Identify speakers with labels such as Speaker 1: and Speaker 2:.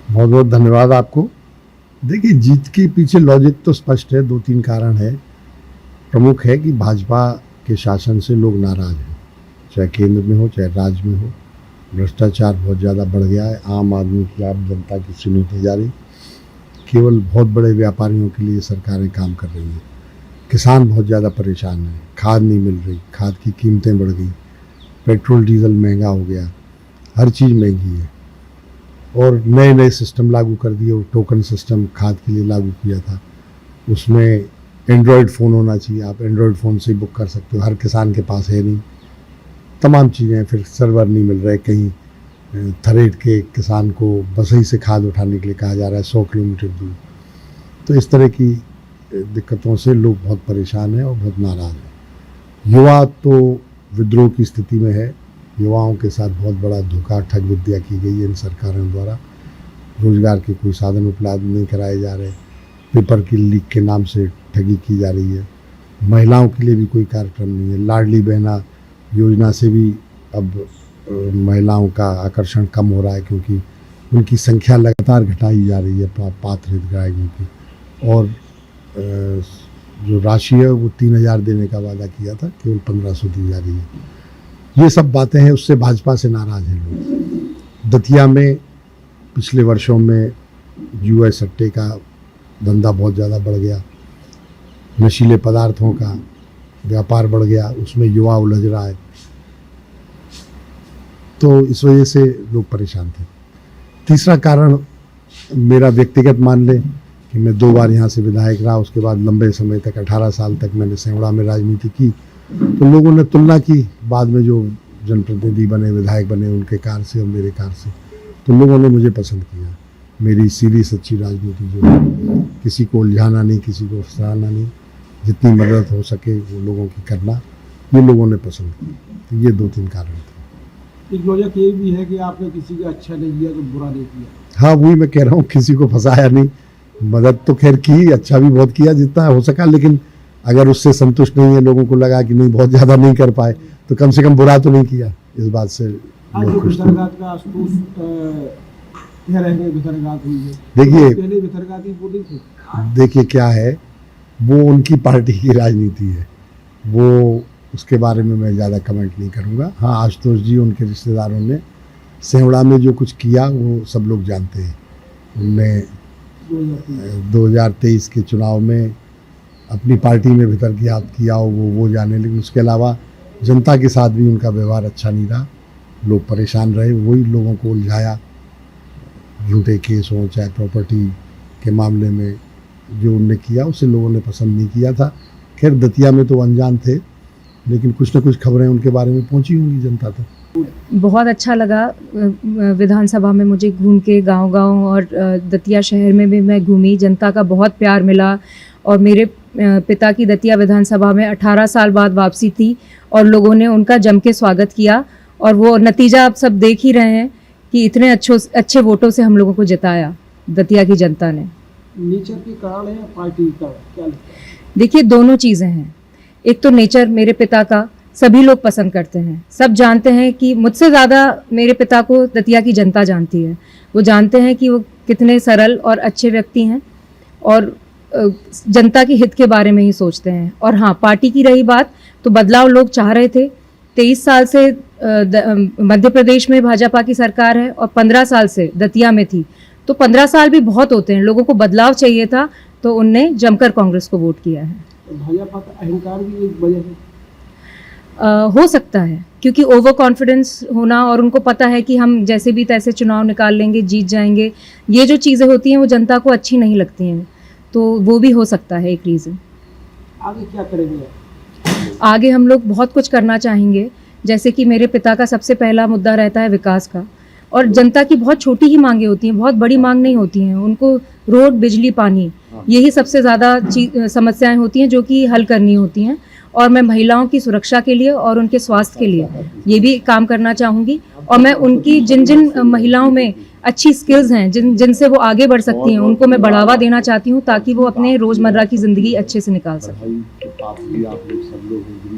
Speaker 1: बहुत बहुत धन्यवाद आपको। देखिए, जीत के पीछे लॉजिक तो स्पष्ट है, दो तीन कारण है। प्रमुख है कि भाजपा के शासन से लोग नाराज हैं, चाहे केंद्र में हो चाहे राज्य में हो। भ्रष्टाचार बहुत ज़्यादा बढ़ गया है, आम आदमी की, आम जनता की सुनी नहीं जा रही। केवल बहुत बड़े व्यापारियों के लिए सरकारें काम कर रही हैं। किसान बहुत ज़्यादा परेशान हैं, खाद नहीं मिल रही, खाद की कीमतें बढ़ गई, पेट्रोल डीजल महंगा हो गया, हर चीज़ महंगी है। और नए नए सिस्टम लागू कर दिए। वो टोकन सिस्टम खाद के लिए लागू किया था, उसमें एंड्रॉयड फ़ोन होना चाहिए, आप एंड्रॉयड फ़ोन से ही बुक कर सकते हो, हर किसान के पास है नहीं। तमाम चीज़ें, फिर सर्वर नहीं मिल रहे, कहीं थरेट के किसान को बसई से खाद उठाने के लिए कहा जा रहा है 100 किलोमीटर दूर। तो इस तरह की दिक्कतों से लोग बहुत परेशान हैं और बहुत नाराज़ हैं। युवा तो विद्रोह की स्थिति में है। युवाओं के साथ बहुत बड़ा धोखा, ठग विद्या की गई है इन सरकारों द्वारा। रोजगार के कोई साधन उपलब्ध नहीं कराए जा रहे, पेपर की लीक के नाम से ठगी की जा रही है। महिलाओं के लिए भी कोई कार्यक्रम नहीं है। लाडली बहना योजना से भी अब महिलाओं का आकर्षण कम हो रहा है, क्योंकि उनकी संख्या लगातार घटाई जा रही है पात्र हितग्राहियों की। और जो राशि है वो 3000 देने का वादा किया था, केवल 1500 दी जा रही है। ये सब बातें हैं, उससे भाजपा से नाराज हैं लोग। दतिया में पिछले वर्षों में जुए सट्टे का धंधा बहुत ज़्यादा बढ़ गया, नशीले पदार्थों का व्यापार बढ़ गया, उसमें युवा उलझ रहा है। तो इस वजह से लोग परेशान थे। तीसरा कारण मेरा व्यक्तिगत मान लें कि मैं 2 बार यहाँ से विधायक रहा, उसके बाद लंबे समय तक 18 साल तक मैंने सेवड़ा में राजनीति की। तो लोगों ने तुलना की बाद में जो जनप्रतिनिधि बने, विधायक बने, उनके कार्य से और मेरे कार्य से। तो लोगों ने मुझे पसंद किया। मेरी सीधी सच्ची राजनीति जो है, किसी को उलझाना नहीं, किसी को फंसाना नहीं, जितनी मदद हो सके वो लोगों की करना, ये लोगों ने पसंद किया। तो ये 2-3 कारण थे।
Speaker 2: एक लॉजिक ये भी है कि आपने किसी का अच्छा नहीं किया तो बुरा नहीं किया।
Speaker 1: हाँ, वही मैं कह रहा हूँ, किसी को फंसाया नहीं। मदद तो खैर की, अच्छा भी बहुत किया जितना हो सका, लेकिन अगर उससे संतुष्ट नहीं है, लोगों को लगा कि नहीं बहुत ज़्यादा नहीं कर पाए, तो कम से कम बुरा तो नहीं किया। इस बात से लोग खुश थे। देखिए क्या है, वो उनकी पार्टी की राजनीति है, वो उसके बारे में मैं ज़्यादा कमेंट नहीं करूँगा। हाँ, आशुतोष जी, उनके रिश्तेदारों ने सेवड़ा में जो कुछ किया वो सब लोग जानते हैं। उनने 2023 के चुनाव में अपनी पार्टी में भीतर किया हो वो जाने, लेकिन उसके अलावा जनता के साथ भी उनका व्यवहार अच्छा नहीं रहा। लोग परेशान रहे, वही लोगों को उलझाया। झूठे केस हों चाहे प्रॉपर्टी के मामले में जो उनने किया, उसे लोगों ने पसंद नहीं किया था। खैर, दतिया में तो अनजान थे, लेकिन कुछ न कुछ खबरें उनके बारे में पहुंची होंगी जनता तक।
Speaker 3: बहुत अच्छा लगा विधानसभा में मुझे घूम के, गांव-गांव और दतिया शहर में भी मैं घूमी। जनता का बहुत प्यार मिला और मेरे पिता की दतिया विधानसभा में 18 साल बाद वापसी थी और लोगों ने उनका जम के स्वागत किया। और वो नतीजा आप सब देख ही रहे हैं कि इतने अच्छे वोटों से हम लोगों को जिताया दतिया की जनता ने।
Speaker 2: नेचर के कारण है या पार्टी का, क्या?
Speaker 3: देखिए, दोनों चीज़ें हैं। एक तो नेचर मेरे पिता का सभी लोग पसंद करते हैं, सब जानते हैं कि मुझसे ज़्यादा मेरे पिता को दतिया की जनता जानती है। वो जानते हैं कि वो कितने सरल और अच्छे व्यक्ति हैं और जनता के हित के बारे में ही सोचते हैं। और हाँ, पार्टी की रही बात, तो बदलाव लोग चाह रहे थे। 23 साल से मध्य प्रदेश में भाजपा की सरकार है और 15 साल से दतिया में थी, तो 15 साल भी बहुत होते हैं। लोगों को बदलाव चाहिए था, तो उनने जमकर कांग्रेस को वोट किया है।
Speaker 2: भाजपा का अहंकार भी एक वजह है।
Speaker 3: हो सकता है, क्योंकि ओवर कॉन्फिडेंस होना और उनको पता है कि हम जैसे भी तैसे चुनाव निकाल लेंगे, जीत जाएंगे, ये जो चीज़ें होती हैं वो जनता को अच्छी नहीं लगती हैं, तो वो भी हो सकता है एक रीज़न।
Speaker 2: आगे क्या करेंगे?
Speaker 3: आगे हम लोग बहुत कुछ करना चाहेंगे। जैसे कि मेरे पिता का सबसे पहला मुद्दा रहता है विकास का, और जनता की बहुत छोटी ही मांगे होती हैं, बहुत बड़ी मांग नहीं होती हैं। उनको रोड, बिजली, पानी, यही सबसे ज़्यादा समस्याएं होती हैं जो कि हल करनी होती हैं। और मैं महिलाओं की सुरक्षा के लिए और उनके स्वास्थ्य के लिए ये भी काम करना चाहूँगी। और मैं उनकी जिन महिलाओं में अच्छी स्किल्स हैं, जिनसे वो आगे बढ़ सकती हैं, उनको मैं बढ़ावा देना चाहती हूँ, ताकि वो अपने रोज़मर्रा की ज़िंदगी अच्छे से निकाल सकें।